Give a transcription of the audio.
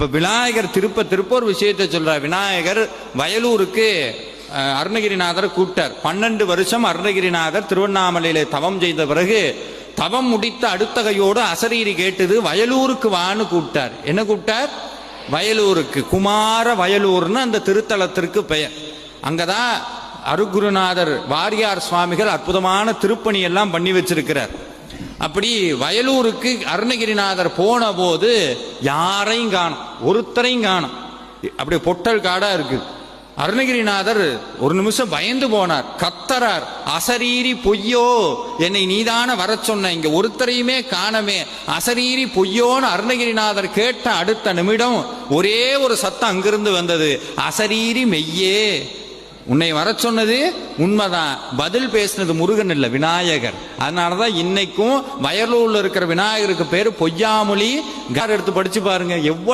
அப்ப விநாயகர் திருப்ப ஒரு விஷயத்தை சொல்றார். விநாயகர் வயலூருக்கு அருணகிரிநாதர் கூப்பிட்டார். 12 வருஷம் அருணகிரிநாதர் திருவண்ணாமலையில தவம் செய்த பிறகு தவம் முடித்த அடுத்த கையோடு அசரீரி கேட்டது, வயலூருக்கு வான்னு கூப்பிட்டார். என்ன கூப்பிட்டார்? வயலூருக்கு. குமார வயலூர்னு அந்த திருத்தலத்திற்கு பெயர். அங்கதான் அருகுருநாதர் வாரியார் சுவாமிகள் அற்புதமான திருப்பணி எல்லாம் பண்ணி வச்சிருக்கிறார். அப்படி வயலூருக்கு அருணகிரிநாதர் போன போது யாரையும் காணும், ஒருத்தரையும் காணும். அப்படி பொட்டல் காடா இருக்கு. அருணகிரிநாதர் ஒரு நிமிஷம் பயந்து போனார், கத்தரார், அசரீரி பொய்யோ, என்னை நீதான வர சொன்ன, இங்க ஒருத்தரையுமே காணமே, அசரீரி பொய்யோன்னு அருணகிரிநாதர் கேட்ட அடுத்த நிமிடம் ஒரே ஒரு சத்தம் அங்கிருந்து வந்தது, அசரீரி மெய்யே, உன்னை வர சொன்னது உண்மைதான். பதில் பேசினது முருகன் இல்ல, விநாயகர். அதனாலதான் இன்னைக்கும் வயலூர்ல இருக்கிற விநாயகருக்கு பேரு பொய்யாமொழி. எடுத்து படிச்சு பாருங்க, எவ்வளவு